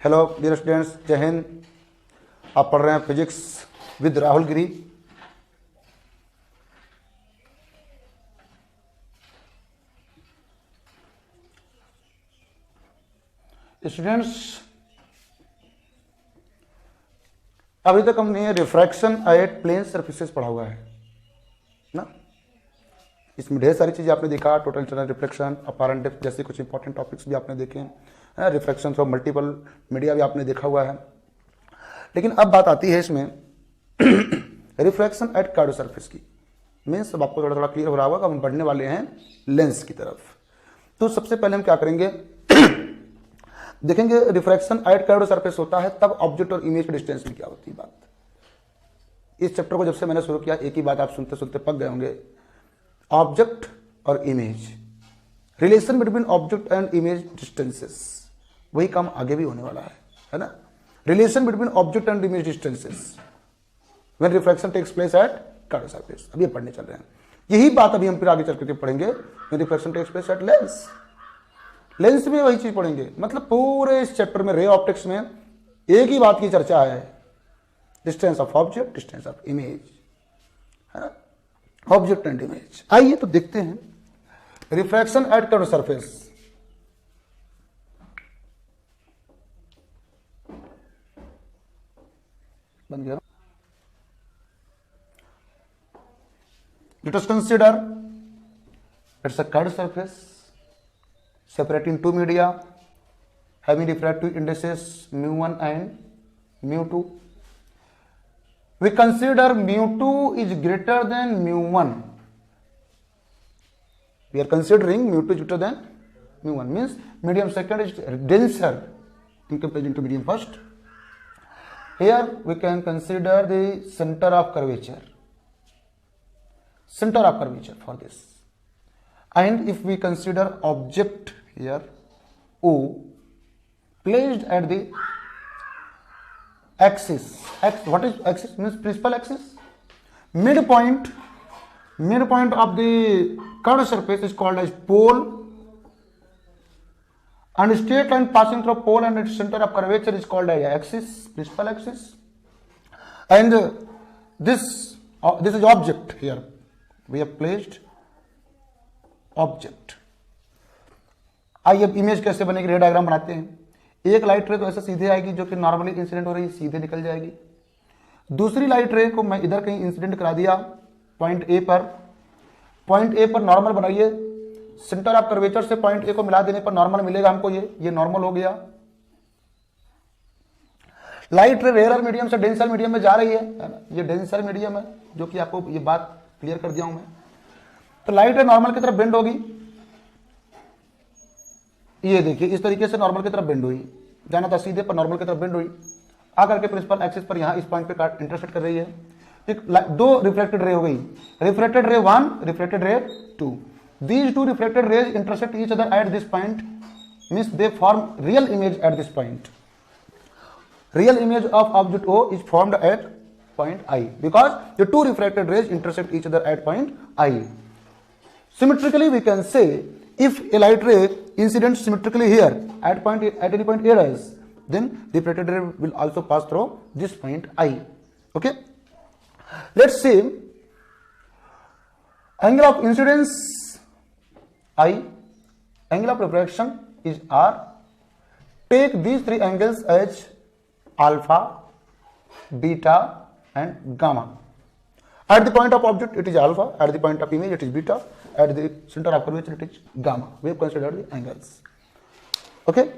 Hello dear students, जय हिंद। आप पढ़ रहे हैं physics with Rahul Giri. Students, अभी तक हमने रिफ्रैक्शन एट प्लेन सरफेसेस पढ़ा हुआ है ना। इसमें ढेर सारी चीजें आपने देखा, total channel reflection, apparent depth जैसे कुछ इंपॉर्टेंट टॉपिक्स भी आपने देखे हैं। रिफ्रैक्शन ऑफ मल्टीपल मीडिया भी आपने देखा हुआ है। लेकिन अब बात आती है इसमें रिफ्रैक्शन एट कार्डो सरफेस की। मीन्स अब आपको थोड़ा थोड़ा क्लियर हो रहा होगा कि हम बढ़ने वाले हैं लेंस की तरफ। तो सबसे पहले हम क्या करेंगे देखेंगे रिफ्रैक्शन एट कार्डो सरफेस होता है तब ऑब्जेक्ट और इमेज के डिस्टेंस में क्या होती है बात। इस चैप्टर को जब से मैंने शुरू किया एक ही बात आप सुनते सुनते पक गए होंगे, ऑब्जेक्ट और image, relation between object and image distances. वही काम आगे भी होने वाला है ना। Relation between object and image distances when refraction takes place at curved surface. अभी पढ़ने चल रहे हैं यही बात। अभी हम फिर आगे चल करके पढ़ेंगे when refraction takes place at lens. Lens में वही चीज पढ़ेंगे। मतलब पूरे इस चैप्टर में रे ऑप्टिक्स में एक ही बात की चर्चा है, distance of object, distance of image, है ना, ऑब्जेक्ट एंड इमेज। आइए तो देखते हैं रिफ्रैक्शन एट कार्डो सरफेस। बन गया। Let us consider it's a curved surface separating two media having refractive indices mu1 and mu2. We consider mu2 is greater than mu1. We are considering mu2 is greater than mu1, means medium second is denser in comparison to medium first. Here we can consider the center of curvature for this. And if we consider object here O placed at the axis, what is axis? Means principal axis. Midpoint of the curved surface is called as pole, and straight line passing through pole and its center of curvature is called as axis, principal axis. And this is object. Here we have placed object. आइए अब image कैसे बनेगी, रे diagram बनाते हैं। एक light रे तो ऐसे सीधे आएगी जो कि नॉर्मली इंसिडेंट हो रही है, सीधे निकल जाएगी। दूसरी लाइट रे को मैं इधर कहीं इंसिडेंट करा दिया पॉइंट ए पर नॉर्मल बनाइए। सेंटर ऑफ कर्वेचर से पॉइंट ए को मिला देने पर नॉर्मल मिलेगा हमको। ये नॉर्मल हो गया। लाइट रे रेयर मीडियम से डेंसर मीडियम में जा रही है ना। ये डेंसर मीडियम है जो कि आपको ये बात क्लियर कर दिया हूं मैं। तो लाइट रे नॉर्मल की तरफ बेंड होगी। ये देखिए इस तरीके से नॉर्मल की तरफ बेंड हुई, जाना था सीधे पर नॉर्मल की तरफ बेंड हुई, आकर के प्रिंसिपल एक्सिस पर यहां इस पॉइंट पे इंटरसेक्ट कर रही है। दो रिफ्लेक्टेड रे हो गई, reflected ray 1, reflected ray 2। These two reflected rays intersect each other at this point, means they form real image at this point. Real image of object O is formed at point I because the two refracted rays intersect each other at point I. Symmetrically, we can say if a light ray incidents symmetrically here at any point A rise, then the refracted ray will also pass through this point I. Okay. Let's see angle of incidence I, angle of refraction is R. Take these three angles as alpha, beta and gamma. At the point of object it is alpha, at the point of image it is beta, at the center of curvature it is gamma. We have considered the angles. Okay.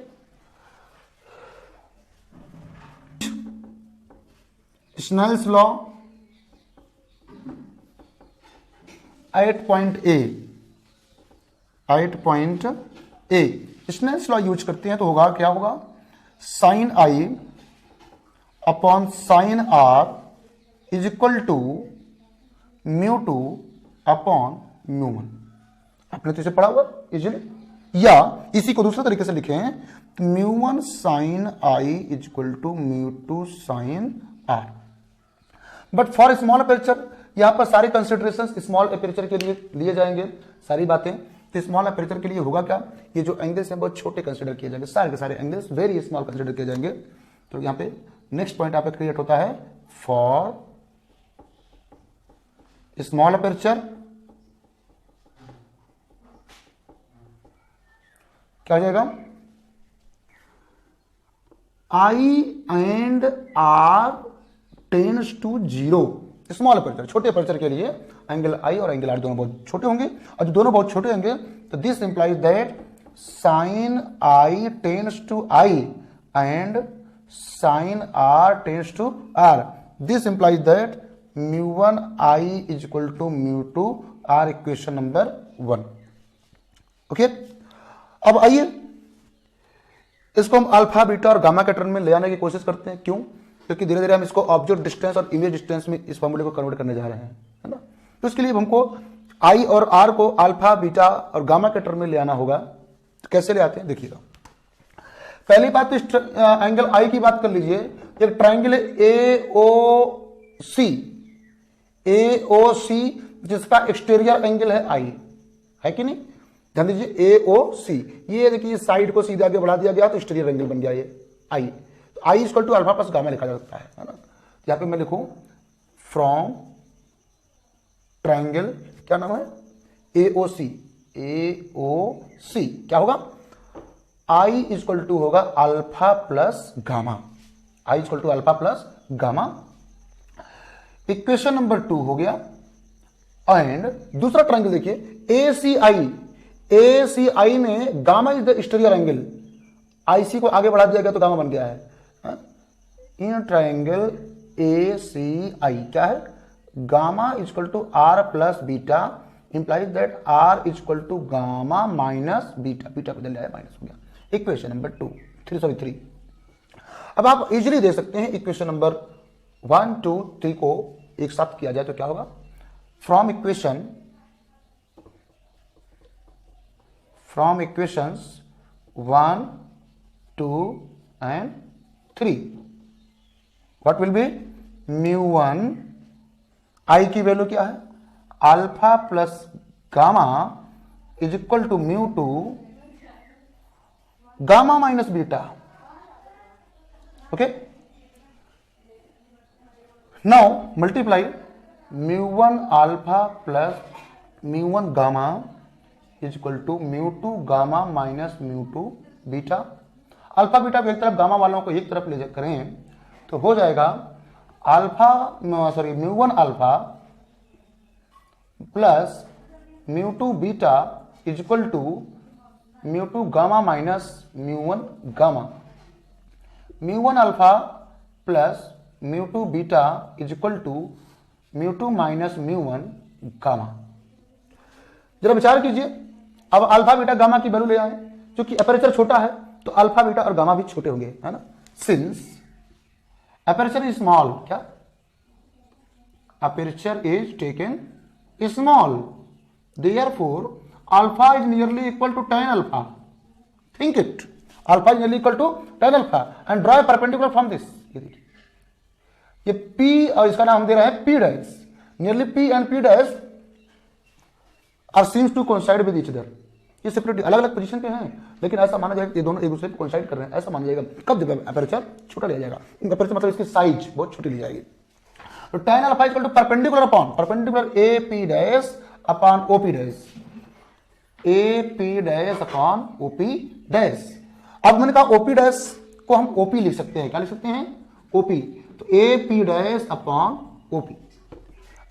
Snell's law at point A, Snell's law use करते हैं तो होगा क्या होगा, sine I upon sine r is equal to mu two upon mu one. आपने तो इसे पढ़ा हुआ इजीली। या इसी को दूसरे तरीके से लिखे हैं mu one sine i is equal to mu two sine r. But for small aperture यहां पर सारे कंसिडरेशन स्मॉल अपर्चर के लिए लिए जाएंगे सारी बातें। तो स्मॉल अपर्चर के लिए होगा क्या, ये जो एंगल्स हैं बहुत छोटे कंसिडर किए जाएंगे, सारे के सारे एंगल्स वेरी स्मॉल कंसिडर किए जाएंगे। तो यहाँ पे नेक्स्ट पॉइंट यहाँ पे क्रिएट होता है फॉर स्मॉल अपर्चर क्या हो जाएगा, i and r tends to 0। Small aperture छोटे अपर्चर के लिए एंगल आई और एंगल आर दोनों बहुत छोटे होंगे, और जो दोनों बहुत छोटे होंगे तो this implies that sine i tends to i and sine r tends to r. This implies that μ1 i is equal to μ2 r, equation number 1। Okay, अब आइए इसको हम अल्फा बीटा और गामा के टर्म में ले आने की कोशिश करते हैं। क्यों? क्योंकि धीरे धीरे हम इसको ऑब्जेक्ट डिस्टेंस और इमेज डिस्टेंस में इस फॉर्मूले को कन्वर्ट करने जा रहे हैं, है ना। तो इसके लिए हमको आई और आर को अल्फा बीटा और गामा के टर्म में ले आना होगा। तो कैसे ले आते हैं देखिएगा। पहली बात तो एंगल आई की बात कर लीजिए। एक ट्राइंगल AOC जिसका एक्सटीरियर एंगल है आई, है कि नहीं, ध्यान दीजिए AOC, ये देखिए साइड को सीधा आगे बढ़ा दिया गया तो एक्सटीरियर एंगल बन गया ये आई। तो आई equal to alpha plus gamma लिखा जा सकता है ना। यहां पे मैं लिखूं फ्रॉम ट्राइंगल, क्या नाम है, AOC क्या होगा, आई इक्वल टू होगा alpha plus gamma, i equal to alpha plus gamma. Equation number 2 हो गया। एंड दूसरा ट्राइंगल देखिए ACI में gamma is the exterior angle, IC को आगे बढ़ा दिया गया तो गामा बन गया है। इन ट्राइंगल ACI क्या है, gamma equal to r plus beta implies that r equal to gamma minus beta, beta बदल जाए माइनस हो गया। Equation number 3। अब आप इजीली दे सकते हैं इक्वेशन नंबर 1, 2, 3 को एक साथ किया जाए तो क्या होगा, from equations 1, 2 and 3 what will be μ1 I की वैल्यू क्या है, alpha plus gamma is equal to μ2 gamma minus beta. Okay, now multiply μ1 alpha plus μ1 gamma is equal to μ2 gamma minus μ2 beta. Alpha beta को एक तरफ, gamma वालों को एक तरफ ले करें तो हो जाएगा μ1 alpha plus μ2 beta is equal to μ2 gamma minus μ1 gamma. μ1 alpha plus μ2 beta is equal to μ2 minus μ1 gamma. जरा विचार कीजिए, अब अल्फा बीटा गामा की वैल्यू ले आए, क्योंकि अपर्चर छोटा है तो अल्फा बीटा और गामा भी छोटे होंगे, है ना। सिंस अपर्चर इज स्मॉल, क्या aperture is taken small, therefore alpha is nearly equal to tan alpha. Think it, alpha is nearly equal to tan alpha and draw a perpendicular from this. ये देखिए, ये P और इसका नाम हम दे रहे हैं P dash, nearly P and P dash are seems to coincide with each other. ये सेपरेट अलग अलग पोजीशन पे हैं, लेकिन ऐसा माना जाएगा ये दोनों एक दूसरे पे कोइंसाइड कर रहे हैं, ऐसा माना जाएगा। कब जब अपर्चर छोटा लिया जाएगा, अपर्चर मतलब इसकी साइज बहुत छोटी ली जाएगी। तो tan alpha equal to perpendicular AP dash upon OP dash, AP dash upon OP dash. अब मैंने कहा OP डैश को हम OP लिख सकते हैं, क्या लिख सकते हैं, OP। तो AP डैश अपॉन OP।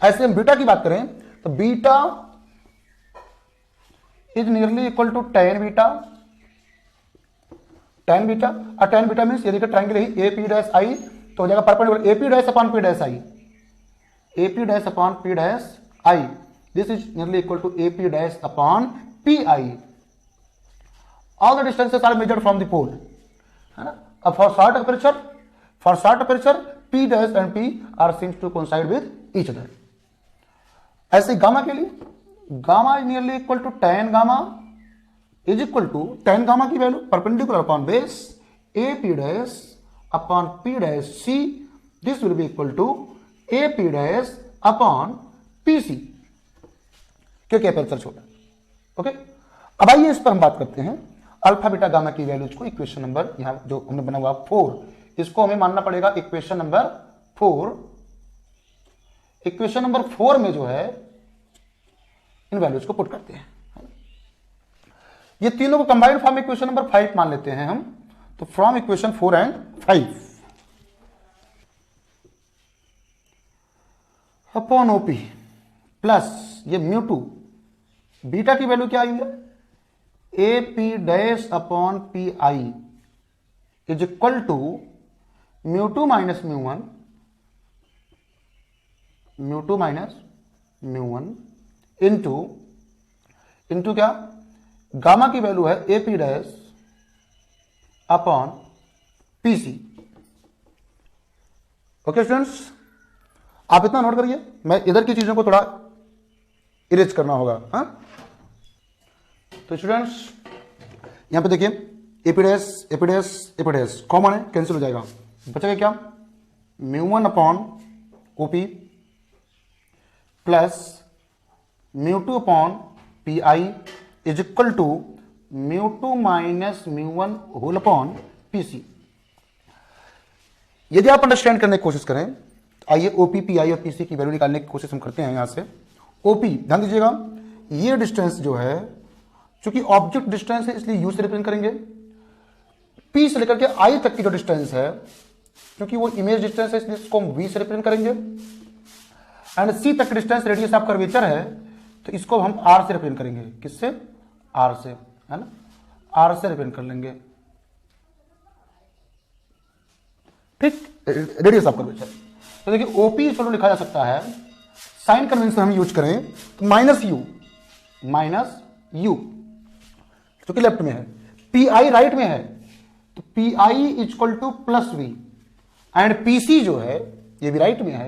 ऐसे हम बीटा की बात करें तो beta is nearly equal to tan beta, tan beta, और tan बीटा मीन्स ये देखिए ट्राइंगल ही AP डैश आई, तो हो जाएगा perpendicular AP dash upon P dash I, AP dash upon P dash I. This is nearly equal to AP dash upon PI। All the distances are measured from the pole, है ना। अब for short aperture P dash and P are seems to coincide with each other. ऐसे gamma के लिए gamma is nearly equal to tan gamma is equal to tan gamma की value perpendicular upon base AP dash upon P dash C। This will be equal to AP dash upon PC, क्योंकि aperture छोटा। Okay, अब आइए इस पर हम बात करते हैं अल्फा बीटा गामा की वैल्यूज को। इक्वेशन नंबर यहां जो हमने बना हुआ 4, इसको हमें मानना पड़ेगा इक्वेशन नंबर 4। इक्वेशन नंबर 4 में जो है इन वैल्यूज को पुट करते हैं। ये तीनों को कंबाइंड फॉर्म इक्वेशन नंबर 5 मान लेते हैं हम। तो from equation 4 and 5 upon OP plus ये म्यू2 बीटा की वैल्यू क्या आई है, A P dash upon P I is equal to म्यू2 माइनस म्यू1, म्यू2 माइनस म्यू1 इंटू क्या, गामा की वैल्यू है A P dash upon P C. Okay students, आप इतना नोट करिए, मैं इधर की चीजों को थोड़ा इरेज करना होगा। हाँ, तो स्टूडेंट्स यहां पे देखिए एपीडेस कॉमन है, कैंसिल हो जाएगा, बचेगा क्या, म्यू1 अपॉन ओपी प्लस म्यू2 upon P I is equal to म्यू2 माइनस म्यू1 होल अपॉन पी सी। यदि आप अंडरस्टैंड करने की कोशिश करें, आइए ओपी पी आई और पीसी की वैल्यू निकालने की कोशिश हम करते हैं। यहां से ओपी ध्यान दीजिएगा, ये डिस्टेंस जो है चूंकि ऑब्जेक्ट डिस्टेंस है इसलिए यू से रिप्रेजेंट करेंगे। पी से लेकर के आई तक की जो डिस्टेंस है क्योंकि वो इमेज डिस्टेंस है इसलिए इसको हम वी से रिप्रेजेंट करेंगे। एंड सी तक की डिस्टेंस रेडियस ऑफ कर्वेचर है तो इसको हम आर से रिप्रेजेंट करेंगे। किससे, आर से, है ना, आर से रिप्रेजेंट कर लेंगे। ठीक, रेडियस ऑफ कर्वेचर। तो देखिए ओपी इसको लिखा जा सकता है, साइन कन्वेंशन हम यूज करें तो माइनस यू क्योंकि लेफ्ट में है, पी आई राइट में है तो P I equal to plus v and PC जो है ये भी राइट में है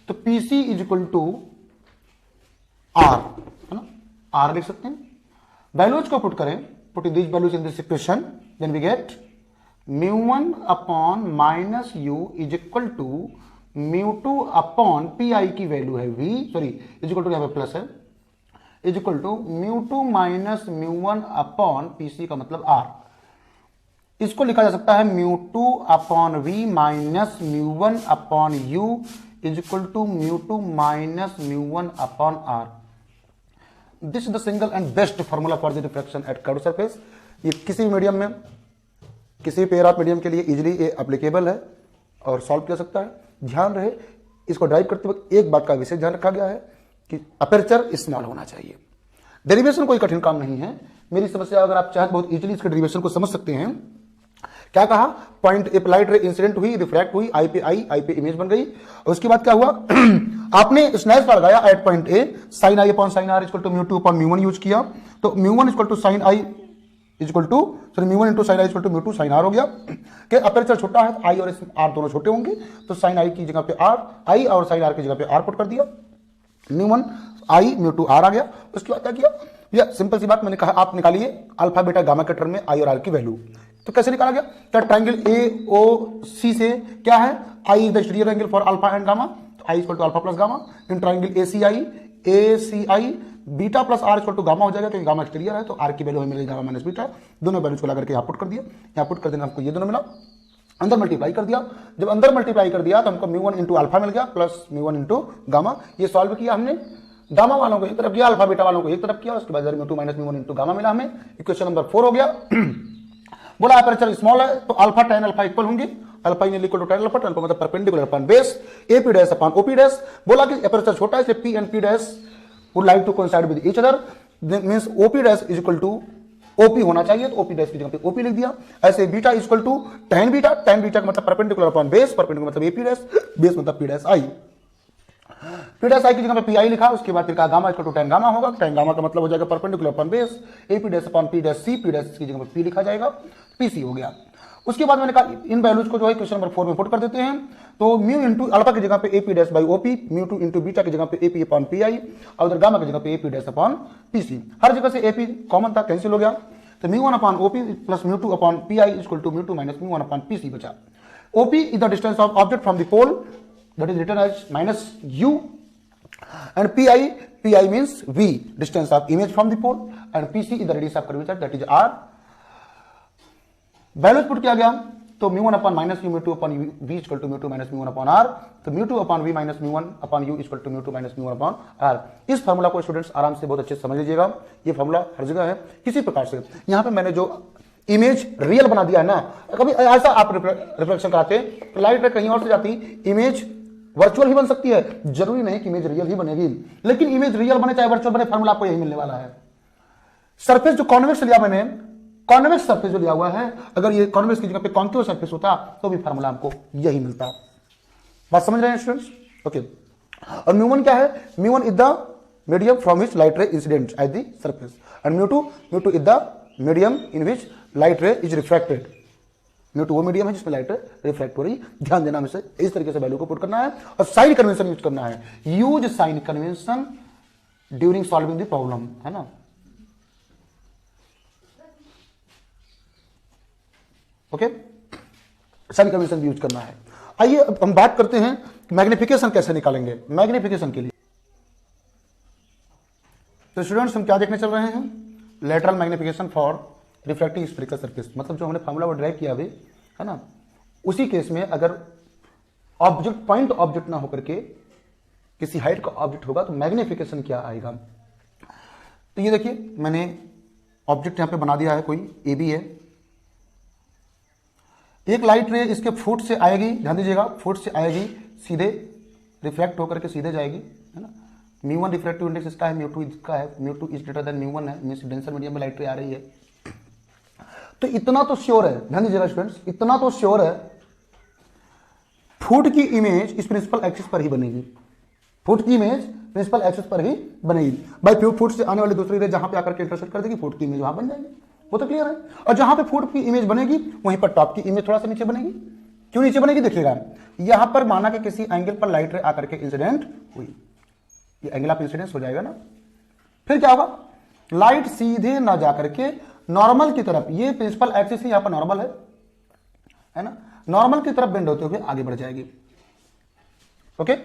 तो PC is equal to r, है ना, आर लिख सकते हैं। वैल्यूज को पुट करें, put these values in this equation, then we get म्यू1 upon minus U is equal to म्यू2 अपॉन पी आई की वैल्यू है V, sorry is equal to यहां पे प्लस है, इज इक्वल टू म्यू2 माइनस म्यू1 अपॉन पीसी का मतलब आर। इसको लिखा जा सकता है म्यू2 अपॉन वी माइनस म्यू1 upon U is equal to म्यू2 माइनस म्यू1 upon R. This is the single and best formula for the refraction at curved surface. ये किसी मीडियम में, किसी पेयर ऑफ मीडियम के लिए इजिली एप्लीकेबल है और सॉल्व किया सकता है। ध्यान रहे, इसको ड्राइव करते वक्त एक बात का विशेष ध्यान रखा गया है कि अपर्चर स्मॉल होना चाहिए। डेरिवेशन कोई कठिन काम नहीं है। मेरी समस्या अगर आप चाहें बहुत इजीली इसके डेरिवेशन को समझ सकते हैं। क्या कहा, पॉइंट एप्लाइड रे इंसिडेंट हुई, रिफ्रैक्ट हुई, आई पे इमेज बन गई और उसके बाद क्या हुआ आपने स्नैप का लगाया at point A, sine I upon sine R equal to म्यू2 अपॉन म्यू1 यूज किया तो म्यू1 equal to sine I equal to sorry म्यू1 into sine I equal to म्यू2 साइन आर हो गया। कि अपर्चर छोटा है, आई और आर दोनों छोटे होंगे तो साइन आई की जगह पे आर, आई और साइन आर की जगह पे आर पुट कर दिया, म्यू1 आई म्यू2 आर आ गया। उसके बाद क्या किया, या सिंपल सी बात मैंने कहा आप निकालिए अल्फा बीटा गामा के टर्म में आई और आर की वैल्यू। तो कैसे निकाला गया, क्या ट्राइंगल ए ओ सी से क्या है, I is the exterior angle for alpha and gamma, तो आई equal to alpha plus gamma, in triangle A C I beta plus R equal to gamma हो जाएगा क्योंकि गामा एक्सटीरियर है तो आर की वैल्यू हमें मिलेगी गामा माइनस बीटा। दोनों वैल्यूज को लगा करके यहाँ पुट कर दिया, यहाँ पुट कर देना हमको ये दोनों मिला, अंदर मल्टीप्लाई कर दिया। जब अंदर मल्टीप्लाई कर दिया तो हमको म्यू1 इंटू अल्फा मिल गया प्लस म्यू1 इंटू गामा। ये सॉल्व किया हमने, गामा वालों को एक तरफ किया, अल्फा बीटा वालों को एक तरफ किया, उसके बाद म्यू2 माइनस म्यू1 इंटू गामा मिला हमें। इक्वेशन नंबर 4 हो गया। बोला अपर्चर स्मॉल है तो अल्फा tan अल्फा इक्वल होंगे, alpha in equal to tan alpha, tan मतलब perpendicular upon base, AP dash upon OP dash. बोला कि अपर्चर छोटा है इसलिए P and P dash would like to coincide with each other, that means OP dash is equal to OP होना चाहिए तो OP डैश की जगह पे OP लिख दिया। ऐसे beta is equal to tan beta का मतलब परपेंडिकुलर अपॉन बेस, परपेंडिकुलर मतलब AP डैश, बेस मतलब P dash I, P dash I की जगह पे PI लिखा। उसके बाद फिर कहा gamma equal to tan gamma होगा, tan गामा का मतलब हो जाएगा perpendicular upon base, AP dash upon P dash C, P dash की जगह पे P लिखा जाएगा, PC हो गया। उसके बाद मैंने कहा इन वैल्यूज को जो है क्वेश्चन नंबर 4 में पुट कर देते हैं। तो म्यू इंटू अल्फा की जगह पे AP डैश बाई OP, म्यू2 इंटू बीटा की जगह पे AP अपॉन PI और उधर गामा की जगह पे AP डैश अपॉन PC। हर जगह से AP कॉमन था, कैंसिल हो गया तो म्यू1 अपॉन OP प्लस म्यू2 अपॉन PI इक्वल टू म्यू2 माइनस म्यू1 अपॉन PC बचा। OP is the distance of object from the pole that is written as minus U and PI means V, distance of image from the pole, and PC is the radius of curvature that is R. Values put किया गया तो μ1 upon minus mu two upon v equal to μ2 minus μ1 upon r, तो μ2 upon v minus μ1 upon u equal to μ2 minus μ1 upon r। इस formula को students आराम से बहुत अच्छे से समझ लीजिएगा, ये फार्मूला हर जगह है। किसी प्रकार से यहां पे मैंने जो इमेज रियल बना दिया है ना, कभी ऐसा आप रिफ्लेक्शन कराते तो लाइट रे कहीं और से जाती, इमेज वर्चुअल ही बन सकती है, जरूरी नहीं कि इमेज रियल ही बनेगी, लेकिन इमेज रियल बने चाहे वर्चुअल बने, फार्मूला आपको यही मिलने वाला है। सरफेस जो कॉन्वेक्स लिया मैंने, कॉन्वेक्स सरफेस जो लिया हुआ है, अगर ये कॉन्वेक्स की जगह पे कॉन्केव सरफेस होता तो भी फार्मूला आपको यही मिलता। बात समझ रहे हैं स्टूडेंट्स? ओके। और म्यू1 क्या है? म्यू1 is the medium from which light ray incident at the surface, and म्यू2 is the medium in which light ray is refracted. म्यू2 वो मीडियम है जिसमें लाइट रिफ्लेक्ट हो रही। ध्यान देना, हमें इस तरीके से वैल्यू को पुट करना है और साइन कन्वेंशन यूज करना है। Use sign convention during solving the problem, है ना। ओके, साइन कन्वेंशन यूज करना है। आइए अब हम बात करते हैं मैग्निफिकेशन कैसे निकालेंगे। मैग्निफिकेशन के लिए तो स्टूडेंट्स हम क्या देखने चल रहे हैं? Lateral magnification for refracting spherical surface, मतलब जो हमने फार्मूला वो ड्राइव किया अभी, है ना, उसी केस में अगर ऑब्जेक्ट पॉइंट ऑब्जेक्ट ना होकर के किसी हाइट का ऑब्जेक्ट होगा तो मैग्निफिकेशन क्या आएगा। तो ये देखिए मैंने ऑब्जेक्ट यहां पे बना दिया है, कोई ए बी है। एक लाइट रे इसके फुट से आएगी, ध्यान दीजिएगा, फुट से आएगी, सीधे रिफ्लेक्ट होकर के सीधे जाएगी, है ना। μ1 रिफ्रैक्टिव इंडेक्स इसका है, μ2 इसका है, μ2 इज ग्रेटर देन μ1 है, मींस डेंसर मीडियम में लाइट रे आ रही है। तो इतना तो श्योर है, ध्यान दीजिएगा स्टूडेंट्स, इतना तो श्योर है, फुट की इमेज इस प्रिंसिपल एक्सिस पर ही बनेगी। फुट की इमेज प्रिंसिपल एक्सिस पर ही बनेगी। भाई फुट से आने वाली दूसरी रे जहां पे आकर के इंटरसेक्ट कर देगी, फुट की इमेज वहां बन जाएगी, वो तो क्लियर है। और जहां पे फुट की इमेज बनेगी वहीं पर टॉप की इमेज थोड़ा सा नीचे बनेगी। क्यों नीचे बनेगी? देखिएगा, यहां पर माना कि किसी एंगल पर लाइट रे आकर के इंसिडेंट हुई, ये एंगल ऑफ इंसिडेंस हो जाएगा ना। फिर क्या होगा? लाइट सीधे ना जाकर के नॉर्मल की तरफ, ये प्रिंसिपल एक्सिस यहां पर नॉर्मल है ना, नॉर्मल की तरफ बेंड होते हुए आगे बढ़ जाएगी। ओके,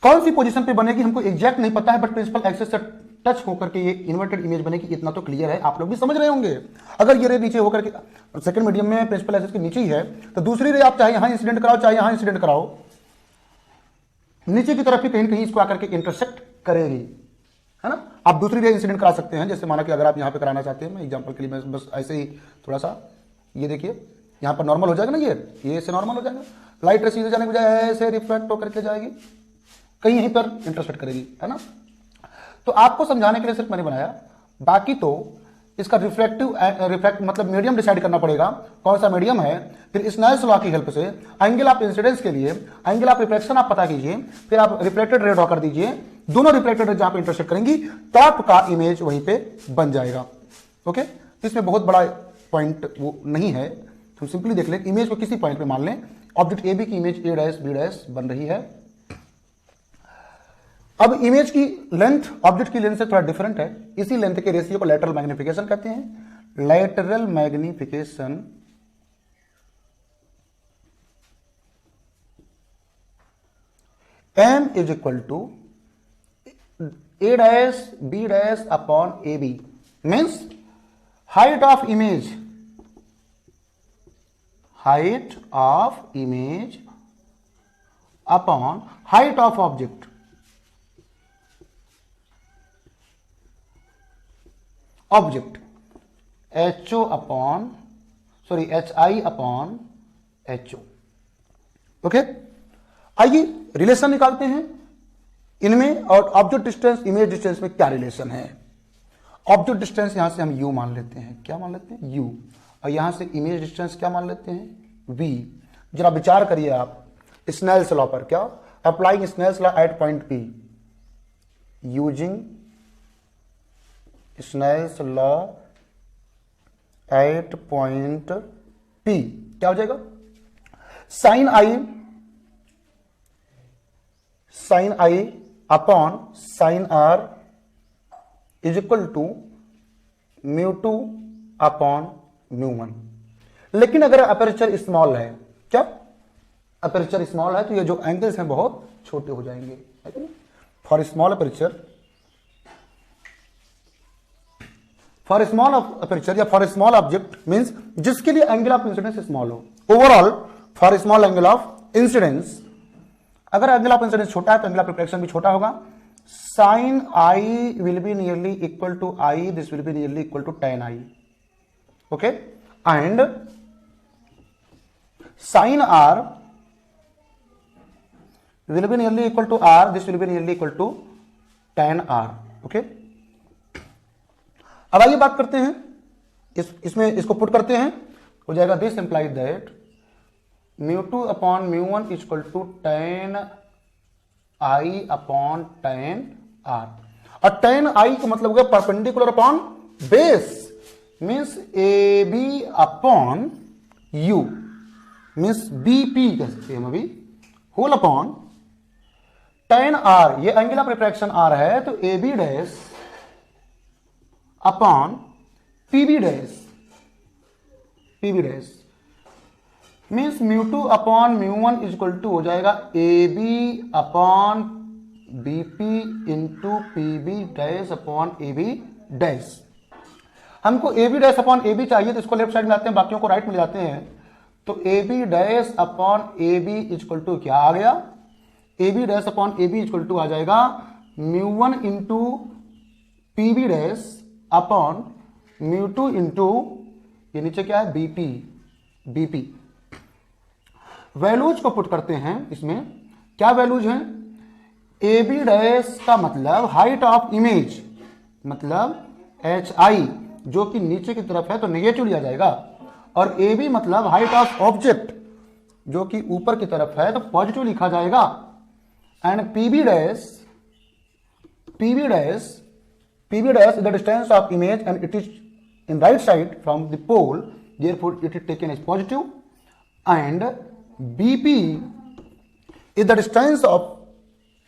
कौन सी पोजीशन पे बनेगी हमको एग्जैक्ट नहीं पता है, बट प्रिंसिपल एक्सिस से टच होकर के ये इन्वर्टेड इमेज बनेगी, इतना तो क्लियर है, आप लोग भी समझ रहे होंगे। अगर ये रे नीचे होकर के सेकंड मीडियम में प्रिंसिपल एक्सिस के नीचे ही है, तो दूसरी रे आप चाहे यहां इंसिडेंट कराओ चाहे यहां इंसिडेंट कराओ, नीचे की तरफ ही कहीं कहीं इसको आकर के इंटरसेक्ट करेगी, है ना। आप दूसरी रे इंसिडेंट करा सकते हैं, जैसे माना कि अगर आप यहां पे कराना चाहते हैं, मैं एग्जांपल के लिए मैं बस ऐसे ही थोड़ा सा, ये देखिए यहां पर नॉर्मल हो जाएगा ना, ये ऐसे नॉर्मल हो जाएगा, लाइट रे सीधे जाने के बजाय ऐसे रिफ्लेक्ट होकर के जाएगी, कहीं यहीं पर इंटरसेक्ट करेगी, है ना। तो आपको समझाने के लिए सिर्फ मैंने बनाया, बाकी तो इसका रिफ्रैक्ट मतलब मीडियम डिसाइड करना पड़ेगा, कौन सा मीडियम है। फिर स्नेल्स लॉ की हेल्प से एंगल ऑफ इंसिडेंस के लिए एंगल ऑफ रिफ्लेक्शन आप पता कीजिए, फिर आप रिफ्लेक्टेड रे ड्रॉ कर दीजिए, दोनों रिफ्लेक्टेड रे जहां पे इंटरसेक्ट करेंगी टॉप का इमेज वहीं पे बन जाएगा। ओके, तो इसमें बहुत बड़ा पॉइंट वो नहीं है, हम सिंपली देख लें, इमेज को किसी पॉइंट पे मान लें, ऑब्जेक्ट ए बी की image A dash B dash बन रही है। अब इमेज की लेंथ ऑब्जेक्ट की लेंथ से थोड़ा डिफरेंट है, इसी लेंथ के रेशियो को लेटरल मैग्निफिकेशन कहते हैं। Lateral magnification m is equal to A dash B dash upon A B, means height of image, height of image upon height of object. Object HO upon sorry HI upon HO। Okay, आइए relation निकालते हैं इनमें, और object distance image distance में क्या relation है। Object distance यहां से हम U मान लेते हैं, क्या मान लेते हैं? U। और यहां से इमेज डिस्टेंस क्या मान लेते हैं? V। जरा विचार करिए आप स्नेल्स लॉ पर, क्या applying Snell's law at point P using Snell's law at point P, क्या हो जाएगा? Sine I upon sine R is equal to μ2 upon μ1। लेकिन अगर अपर्चर स्मॉल है, क्या अपर्चर स्मॉल है, तो ये जो एंगल्स हैं बहुत छोटे हो जाएंगे, है कि नहीं। For small aperture for small aperture या फॉर स्मॉल ऑब्जेक्ट मींस जिसके लिए एंगल ऑफ इंसिडेंस स्मॉल हो। Overall for small angle of incidence, अगर एंगल ऑफ इंसिडेंस छोटा है तो एंगल ऑफ रिफ्लेक्शन भी छोटा होगा। Sine i will be nearly equal to i, this will be nearly equal to tan i, okay, and sine r will be nearly equal to r, this will be nearly equal to tan r, okay। अब आइए बात करते हैं इसमें इसको put करते हैं, हो जाएगा this implies that μ2 upon μ1 is equal to tan i upon tan r, और tan i का मतलब हो गया perpendicular upon base, means A B upon U, means BP कह सकते हैं हम अभी, होल अपॉन tan r, ये एंगल ऑफ रिफ्रैक्शन r है तो A B dash upon P B dash, means μ2 upon μ1 is equal to हो जाएगा A B upon B P into P B dash upon A B dash. हमको A B dash upon A B चाहिए तो इसको left side में लाते हैं, बाकियों को राइट में लाते हैं, तो A B dash upon A B is equal to क्या आ गया, A B dash upon A B equal to आ जाएगा μ1 into P B dash upon μ2 into ये नीचे क्या है बीपी। वैल्यूज को पुट करते हैं इसमें, क्या वैल्यूज हैं, ए बी डैश का मतलब हाइट ऑफ इमेज, मतलब एच आई जो कि नीचे की तरफ है तो नेगेटिव लिया जाएगा, और ए बी मतलब हाइट ऑफ ऑब्जेक्ट जो कि ऊपर की तरफ है तो पॉजिटिव लिखा जाएगा, and PB dash is the distance of image and it is in right side from the pole, therefore it is taken as positive, and BP is the distance of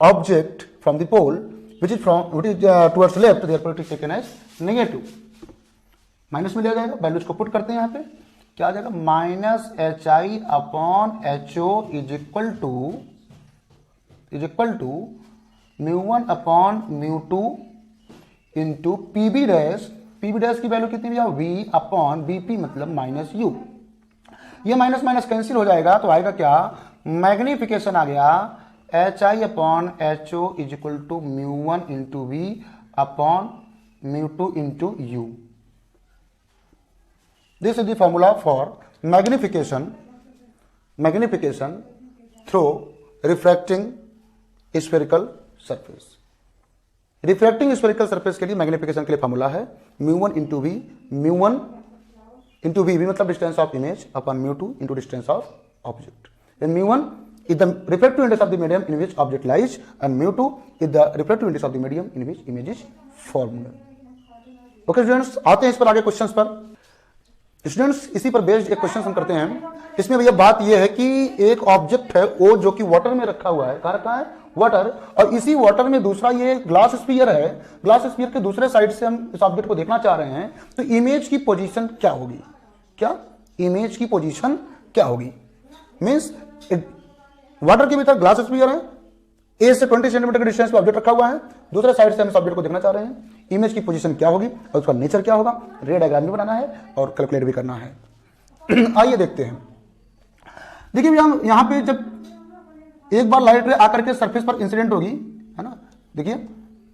object from the pole which is towards left, therefore it is taken as negative। Minus में लिया जाएगा, values को put करते हैं यहाँ पे, क्या आ जाएगा, minus H I upon H O is equal to μ1 upon μ2 into PB dash की वैल्यू कितनी भैया, v अपॉन बीपी मतलब माइनस यू, ये माइनस माइनस कैंसिल हो जाएगा तो आएगा क्या, मैग्निफिकेशन आ गया H I upon H O is equal to μ1 into V upon μ2 into U. This is the formula for magnification through refracting spherical surface. Refracting spherical surface के लिए मैग्निफिकेशन के लिए फॉर्मूला है μ1 इंटू वी, μ1 इंटू वी मतलब distance of image upon μ2 into distance of object, and μ1 is the refractive index of the medium in which object lies and μ2 is the refractive index of the medium in which image is formed। Okay students, आते हैं इस पर आगे questions पर। Students इसी पर based एक question हम करते हैं। इसमें भैया बात यह है कि एक ऑब्जेक्ट है ओ जो कि वाटर में रखा हुआ है, कहाँ रखा है, वाटर, और इसी वाटर में दूसरा ये ग्लास स्फीयर है, ग्लास स्फीयर के दूसरे साइड से हम इस ऑब्जेक्ट को देखना चाह रहे हैं, तो इमेज की पोजीशन क्या होगी, क्या इमेज की पोजीशन क्या होगी, मींस वाटर के भीतर ग्लास स्फीयर है, ए से 20 सेंटीमीटर के डिस्टेंस पे ऑब्जेक्ट रखा हुआ है, दूसरे साइड से हम इस ऑब्जेक्ट को देखना चाह रहे हैं, इमेज की पोजीशन क्या होगी और उसका नेचर क्या होगा, रे डायग्राम भी बनाना है और कैलकुलेट भी करना है। आइए देखते हैं। देखिए भैया यहां पे जब एक बार लाइट रे आकर के सरफेस पर इंसिडेंट होगी, है ना, देखिए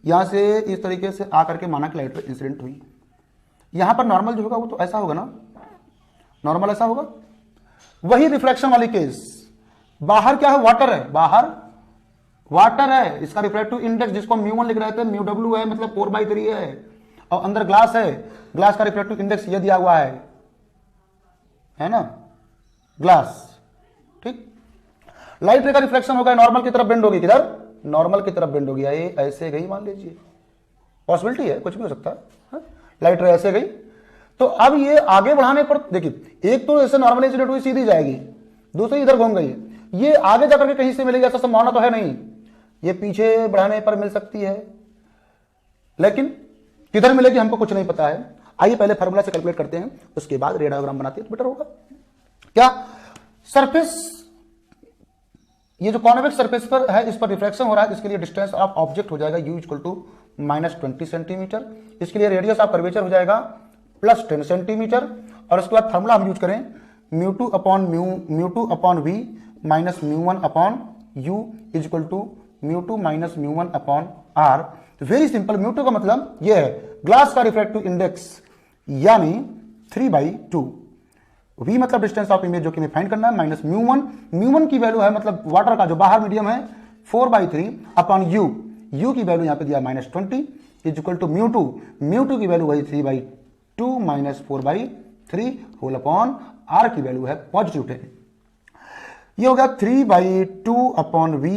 यहां से इस तरीके से आकर के माना कि लाइट रे इंसिडेंट हुई, यहां पर नॉर्मल जो होगा वो तो ऐसा होगा ना, नॉर्मल ऐसा होगा। वही रिफ्लेक्शन वाली केस, बाहर क्या है, वाटर है, बाहर वाटर है, इसका रिफ्रैक्टिव इंडेक्स जिसको μ1 लिख रहे थे μw है, मतलब 4/3 है, और अंदर ग्लास है, ग्लास का रिफ्रैक्टिव इंडेक्स ये दिया हुआ है ना, ग्लास, ठीक। लाइट रे का रिफ्लेक्शन होगा, नॉर्मल की तरफ बेंड होगी, किधर, नॉर्मल की तरफ बेंड होगी, ये ऐसे गई, मान लीजिए पॉसिबिलिटी है, कुछ भी हो सकता है, लाइट रे ऐसे गई, तो अब ये आगे बढ़ाने पर देखिए, एक तो ऐसे नॉर्मल इंसिडेंट हुई सीधी जाएगी, दूसरी इधर घूम गई, ये आगे जाकर के कहीं से मिलेगी ऐसा संभावना तो है नहीं, ये पीछे बढ़ाने पर मिल सकती है, लेकिन किधर मिलेगी हमको कुछ नहीं पता है। आइए पहले फार्मूला से कैलकुलेट करते हैं, उसके बाद रे डायग्राम बनाते हैं तो बेटर होगा। क्या सरफेस, ये जो कॉन्वेक्स सरफेस पर है इस पर रिफ्लेक्शन हो रहा है, इसके लिए डिस्टेंस ऑफ ऑब्जेक्ट हो जाएगा u इक्वल टू -20 सेंटीमीटर। इसके लिए रेडियस ऑफ कर्वेचर हो जाएगा +10 सेंटीमीटर। और उसके बाद फार्मूला हम यूज करें μ2 upon v minus μ1 upon u is equal to μ2 minus μ1 upon r। Very simple, μ2 का मतलब यह है ग्लास का रिफ्रैक्टिव इंडेक्स यानी 3/2, v मतलब डिस्टेंस ऑफ इमेज जो कि हमें फाइंड करना है, माइनस μ1 की वैल्यू है मतलब वाटर का जो बाहर मीडियम है 4/3 अपॉन u की वैल्यू यहां पे दिया -20 इज इक्वल टू μ2 की वैल्यू वही 3/2 माइनस 4/3 होल अपॉन r की वैल्यू है पॉजिटिव 10। ये हो गया 3/2 upon v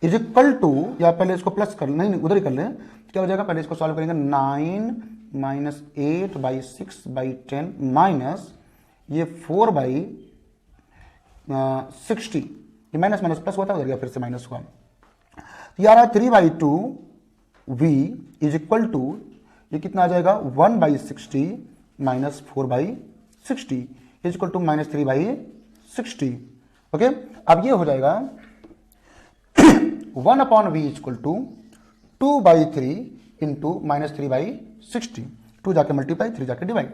is equal to, या पहले इसको प्लस कर नहीं उधर ही कर लें, क्या हो जाएगा, पहले इसको सॉल्व करेंगे 9 माइनस 8/6/10 माइनस ये 4/60, ये माइनस माइनस प्लस हुआ था, उधर गया फिर से माइनस हुआ। ये आ रहा है 3/2 v इज इक्वल टू, ये कितना आ जाएगा 1/60 minus 4/60 is equal to minus 3/60। Okay, अब ये हो जाएगा 1 upon v equal to 2/3 into minus 3/60, 2 जाके मल्टीप्लाई 3 जाके डिवाइड,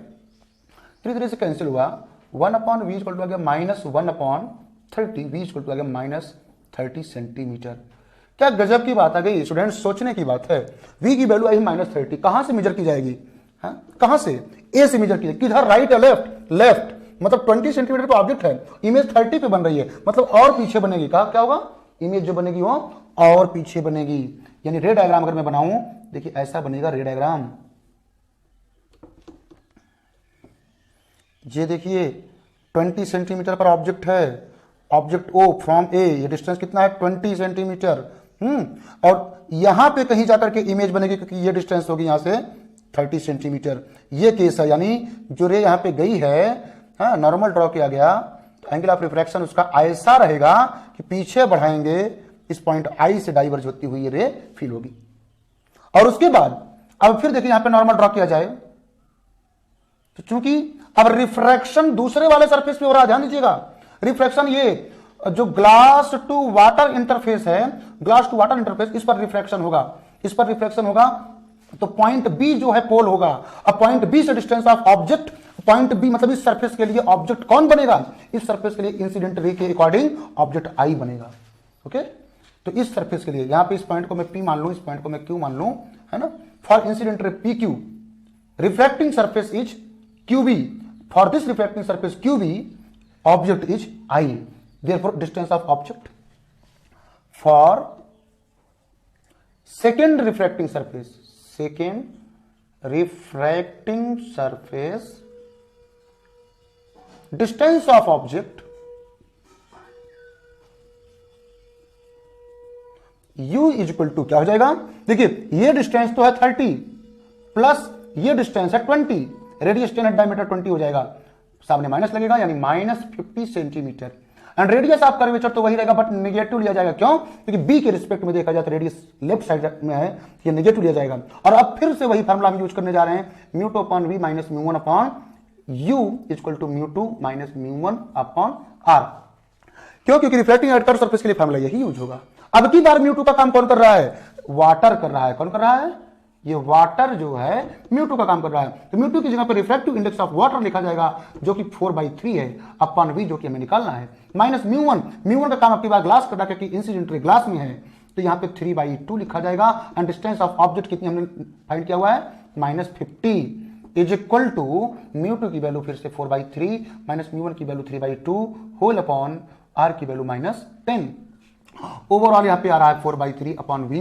3 से कैंसिल हुआ, 1 अपॉन v इक्वल टू आ गया -1 अपॉन 30, v इक्वल टू आ गया -30 सेंटीमीटर। क्या गजब की बात आ गई स्टूडेंट्स, सोचने की बात है। v की वैल्यू आई -30, कहां से मेजर की जाएगी, कहां से, a से मेजर की जाएगी, किधर, राइट या लेफ्ट, लेफ्ट, मतलब 20 सेंटीमीटर का ऑब्जेक्ट है, इमेज 30 पे बन रही है, मतलब और पीछे बनेगी। कहा क्या होगा, इमेज जो बनेगी वो और पीछे बनेगी। यानी रे डायग्राम अगर मैं बनाऊं, देखिए ऐसा बनेगा रे डायग्राम। ये देखिए 20 सेंटीमीटर पर ऑब्जेक्ट है, ऑब्जेक्ट O फ्रॉम A, ये डिस्टेंस कितना है 20 सेंटीमीटर। और यहां पे कहीं जाकर के इमेज बनेगी क्योंकि ये डिस्टेंस होगी यहां से 30 सेंटीमीटर। ये केस है, यानी जो रे यहां पे गई है, नॉर्मल ड्रॉ किया गया, एंगल ऑफ रिफ्रैक्शन उसका ऐसा रहेगा कि पीछे बढ़ाएंगे इस पॉइंट I से डाइवर्ज होती हुई ये रे फील होगी। और उसके बाद अब फिर देखिए यहां पे नॉर्मल ड्रॉ किया जाए, तो चूंकि अब रिफ्रैक्शन दूसरे वाले सरफेस पे हो रहा है, ध्यान दीजिएगा, रिफ्रैक्शन ये जो ग्लास टू वाटर इंटरफेस है, ग्लास टू वाटर इंटरफेस, इस पर रिफ्रैक्शन होगा, इस पर रिफ्रैक्शन होगा, तो पॉइंट बी जो है पोल होगा। अब पॉइंट बी से distance of object, point B मतलब इस सरफेस के लिए ऑब्जेक्ट कौन बनेगा, इस सरफेस के लिए इंसिडेंट रे के अकॉर्डिंग ऑब्जेक्ट आई बनेगा। ओके, तो इस सरफेस के लिए यहां पे इस पॉइंट को मैं पी मान लूं, इस पॉइंट को मैं क्यू मान लूं, है ना, for incident ray P Q, refracting surface is Q B, for this refracting surface Q B object is I, therefore distance of object for second refracting surface, second refracting surface, distance of object u is equal to क्या हो जाएगा, देखिए ये distance तो है 30 plus ये distance है 20, radius 10 है, डायमीटर 20 हो जाएगा, सामने माइनस लगेगा यानी -50 centimetre. And radius of curvature तो वही रहेगा बट नेगेटिव लिया जाएगा, क्यों, क्योंकि बी के रिस्पेक्ट में देखा जाए तो रेडियस लेफ्ट साइड में है, ये नेगेटिव लिया जाएगा। और अब फिर से वही फार्मूला हम यूज करने जा रहे हैं, μ2 upon v minus μ1 upon u equal to μ2 minus μ1 upon r। क्यों, क्योंकि रिफ्लेक्टिंग एट कर्व सरफेस के लिए फार्मूला यही यूज होगा। अब की बार μ2 का काम कौन कर रहा है, वाटर कर रहा है, कौन कर रहा है, ये वाटर जो है μ2 का काम कर रहा है, तो μ2 की जगह पर रिफ्रैक्टिव इंडेक्स ऑफ वाटर लिखा जाएगा जो कि 4/3 है अपॉन v जो कि हमें निकालना है, माइनस μ1 का काम आपकी बार ग्लास कर रहा है क्योंकि इंसिडेंट रे ग्लास में है, तो यहां पे 3/2 लिखा जाएगा। एंड डिस्टेंस ऑफ ऑब्जेक्ट कितनी हमने फाइंड किया हुआ है, -50 इज इक्वल टू μ2 की वैल्यू फिर से 4/3 माइनस μ1 की वैल्यू 3/2 होल अपॉन r की वैल्यू -10। ओवरऑल यहां पे आ रहा है 4/3 अपॉन v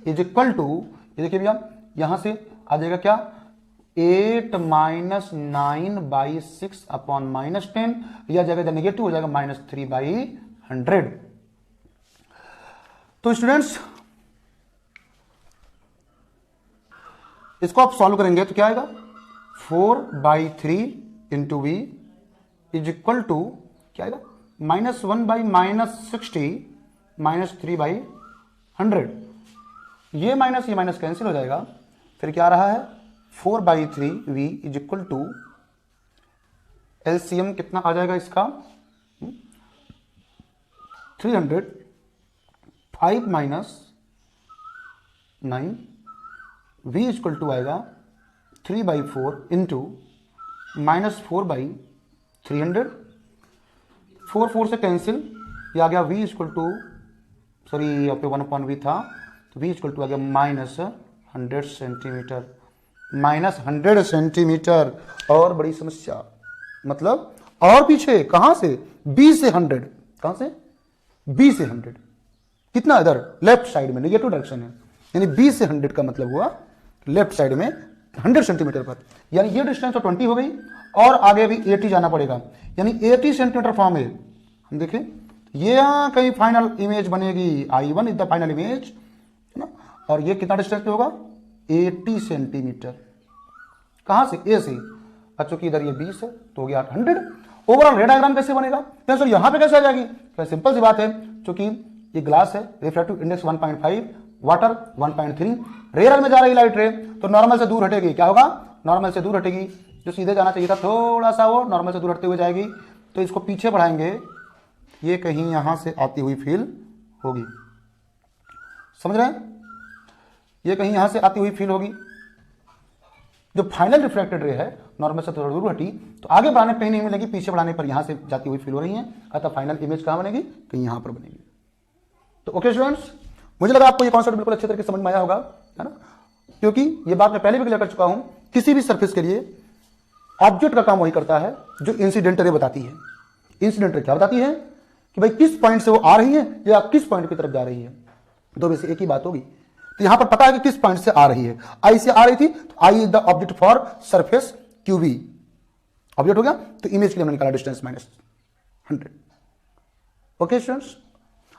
इज इक्वल टू, ये देखिए भैया यहां से आ जाएगा क्या, 8 माइनस 9/6 अपॉन -10, यह जगह नेगेटिव हो जाएगा -3/100। तो स्टूडेंट्स इसको आप सॉल्व करेंगे तो क्या आएगा, 4/3 into v is equal to क्या आएगा, -1/-60 -3/100। ये माइनस कैंसिल हो जाएगा, फिर क्या आ रहा है 4/3 v is equal to LCM कितना आ जाएगा इसका 300, 5 - 9 v इक्वल टू आएगा 3/4 इंटू -4/300, 4 से कैंसिल, ये आ गया v इक्वल टू, सॉरी यहाँ पे 1/v था, तो v इक्वल टू आ गया -100 सेंटीमीटर, -100 सेंटीमीटर। और बड़ी समस्या, मतलब और पीछे, कहां से, b से 100, कहां से, b से 100, कितना, इधर लेफ्ट साइड में, नेगेटिव डायरेक्शन है, यानी b से 100 का मतलब हुआ लेफ्ट साइड में 100 सेंटीमीटर पर, यानी ये डिस्टेंस तो 20 हो गई, और आगे भी 80 जाना पड़ेगा, यानी 80 सेंटीमीटर फॉर्म है। हम देखें, ये यहां कहीं फाइनल इमेज बनेगी, I1 is the final image, है ना, और ये कितना डिस्टेंस पे होगा, 80 सेंटीमीटर, कहां से, ए से, चूंकि इधर ये 20 है तो हो गया 100। ओवरऑल रे डायग्राम कैसे बनेगा, तो सर यहां पे कैसे आ जाएगी, तो सिंपल सी बात है, क्योंकि ये ग्लास है, रिफ्रैक्टिव इंडेक्स 1.5, वाटर 1.3, रेयर में जा रही लाइट रे, तो नॉर्मल से दूर हटेगी, क्या होगा, नॉर्मल से दूर हटेगी, जो सीधे जाना चाहिए था थोड़ा सा वो नॉर्मल से दूर हटते हुए जाएगी, तो इसको पीछे बढ़ाएंगे, ये कहीं यहां से आती हुई फील होगी, समझ रहे हैं, ये कहीं यहां से आती हुई फील होगी। जो फाइनल रिफ्लेक्टेड रे है नॉर्मल से थोड़ा दूर हटी, तो आगे बढ़ाने कहीं नहीं मिलेगी, पीछे बढ़ाने पर यहां से जाती हुई फील हो रही है, अतः फाइनल इमेज कहां बनेगी, कहीं यहां पर बनेगी। तो ओके स्टूडेंट्स, मुझे लगा आपको ये कॉन्सेप्ट बिल्कुल अच्छे तरीके से समझ में आया होगा, है ना, क्योंकि ये बात मैं पहले भी क्लियर कर चुका हूं, किसी भी सरफेस के लिए ऑब्जेक्ट का काम वही करता है जो इंसिडेंट रे बताती है। इंसिडेंट रे क्या बताती है कि भाई किस पॉइंट से वो आ रही है या किस पॉइंट की तरफ जा रही है, दो में से एक ही बात होगी। तो यहां पर पता है कि किस पॉइंट से आ रही है, आई से आ रही थी, तो I is the object for surface क्यूबी, ऑब्जेक्ट हो गया, तो इमेज के लिए हमने निकाला डिस्टेंस -100। ओके स्टूडेंट्स,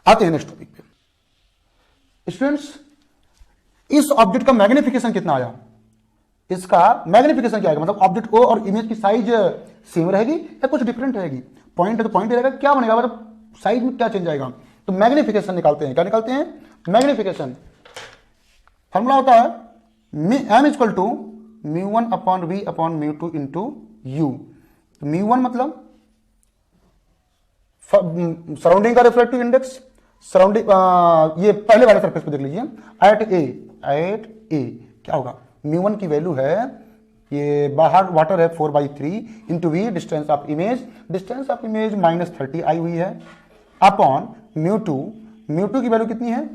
आते हैं नेक्स्ट टॉपिक पे। स्टूडेंट्स, इस ऑब्जेक्ट का मैग्निफिकेशन कितना आया, इसका मैग्निफिकेशन क्या आएगा, मतलब ऑब्जेक्ट ओ और इमेज की साइज सेम रहेगी या कुछ डिफरेंट रहेगी, पॉइंट है तो पॉइंट रहेगा, क्या बनेगा, मतलब साइज में क्या चेंज आएगा, तो मैग्निफिकेशन निकालते हैं। क्या निकालते हैं, मैग्निफिकेशन, फॉर्मूला होता है m equal to μ1/v/μ2 into u। μ1 मतलब सराउंडिंग का रिफ्लेक्टिव इंडेक्स, सराउंडिंग, ये पहले वाले सरफेस पे देख लीजिए, एट ए क्या होगा, μ1 की वैल्यू है, ये बाहर वाटर है 4/3 into v, distance of image, distance of image -30 आई हुई है, अपॉन μ2 की वैल्यू कितनी है,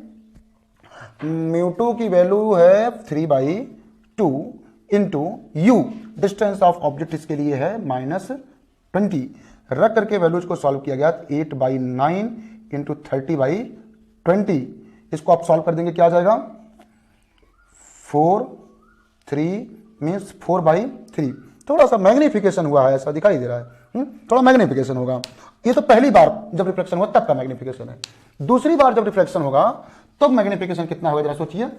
μ2 की वैल्यू है 3/2 into u, distance of object इसके लिए है -20, रख करके वैल्यूज को सॉल्व किया गया 8/9 इंटू 30/20, इसको आप सॉल्व कर देंगे, क्या आ जाएगा 4/3 मीन्स 4/3, थोड़ा सा मैग्निफिकेशन हुआ है, ऐसा दिखाई दे रहा है, थोड़ा मैग्निफिकेशन होगा। ये तो पहली बार जब रिफ्लेक्शन हुआ तब का मैग्निफिकेशन है, दूसरी बार जब रिफ्लेक्शन होगा तो मैग्निफिकेशन कितना होगा, जरा सोचिए,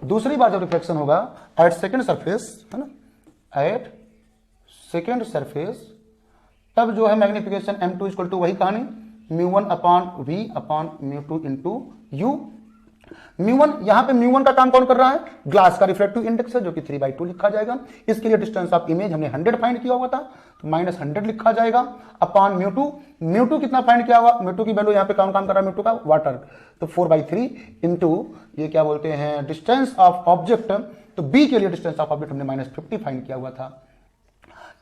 दूसरी बार जब रिफ्लेक्शन होगा एट सेकेंड सरफेस, है ना, एट सेकेंड सरफेस, तब जो है मैग्निफिकेशन m2 इक्वल टू वही कहानी, μ1/v/μ2 इंटू u। μ1, यहां पे μ1 का काम कौन कर रहा है, ग्लास का रिफ्लेक्टिव इंडेक्स है जो कि 3/2 लिखा जाएगा, इसके लिए डिस्टेंस ऑफ इमेज हमने 100 फाइंड किया हुआ था, तो -100 लिखा जाएगा, अपॉन μ2 कितना फाइंड किया हुआ, μ2 की वैल्यू यहां पे काम कर रहा है, μ2 का वाटर, तो 4/3 इंटू ये क्या बोलते हैं डिस्टेंस ऑफ ऑब्जेक्ट, तो b के लिए डिस्टेंस ऑफ ऑब्जेक्ट हमने -50 फाइंड किया हुआ था,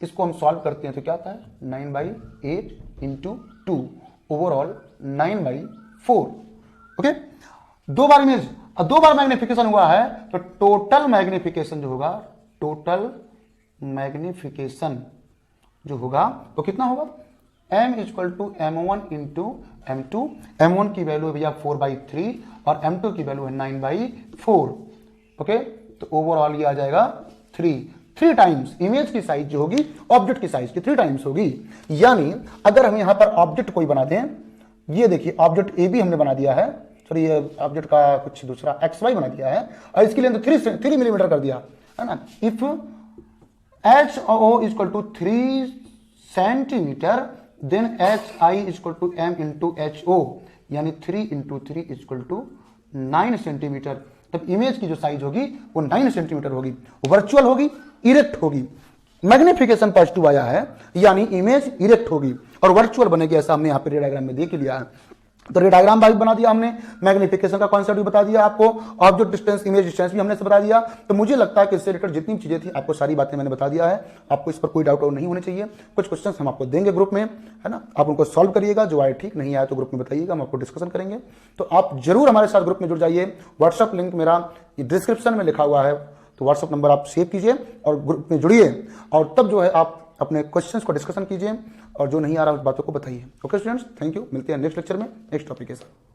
इसको हम सॉल्व करते हैं तो क्या आता है 9/8 इंटू 2, ओवरऑल 9/4। ओके, दो बार इमेज, दो बार मैग्निफिकेशन हुआ है, तो टोटल मैग्निफिकेशन जो होगा, टोटल मैग्निफिकेशन जो होगा वो कितना होगा, m equal to m1 into m2, m1 की वैल्यू है भैया 4/3 और m2 की वैल्यू है 9/4। ओके, तो ओवरऑल ये आ जाएगा 3 टाइम्स इमेज की साइज जो होगी ऑब्जेक्ट की साइज की 3 टाइम्स होगी। यानी अगर हम यहां पर ऑब्जेक्ट कोई बना दें, ये देखिए ऑब्जेक्ट ए बी हमने बना दिया है, सॉरी ये ऑब्जेक्ट का कुछ दूसरा XY बना दिया है, और इसके लिए 3 मिलीमीटर कर दिया है ना, if HO equal to 3 centimetre then HI equal to m into HO, यानी 3 इंटू 3 इक्वल टू 9 सेंटीमीटर, तब इमेज की जो साइज होगी वो 9 सेंटीमीटर होगी, वर्चुअल होगी, इरेक्ट होगी। मैग्निफिकेशन पॉजिटिव आया है, यानी इमेज इरेक्ट होगी और वर्चुअल बनेगी, ऐसा हमने यहां पे डायग्राम में देख लिया है। तो ये डायग्राम भी बना दिया हमने, मैग्निफिकेशन का कॉन्सेप्ट भी बता दिया आपको, ऑब्जेक्ट डिस्टेंस, इमेज डिस्टेंस भी हमने से बता दिया। तो मुझे लगता है कि इससे रिलेटेड जितनी चीजें थी आपको सारी बातें मैंने बता दिया है, आपको इस पर कोई डाउट और नहीं होने चाहिए। कुछ क्वेश्चंस हम आपको देंगे ग्रुप में, है ना, आप उनको सॉल्व करिएगा, जो आए ठीक नहीं आया तो ग्रुप में बताइएगा, हम आपको डिस्कशन करेंगे। तो आप जरूर हमारे साथ ग्रुप में जुड़ जाइए। व्हाट्सअप लिंक मेरा डिस्क्रिप्शन में लिखा हुआ है, तो व्हाट्सअप नंबर आप सेव कीजिए और ग्रुप में जुड़िए, और तब जो है आप अपने क्वेश्चंस को डिस्कशन कीजिए और जो नहीं आ रहा उस बातों को बताइए। ओके स्टूडेंट्स, थैंक यू, मिलते हैं नेक्स्ट लेक्चर में नेक्स्ट टॉपिक के साथ।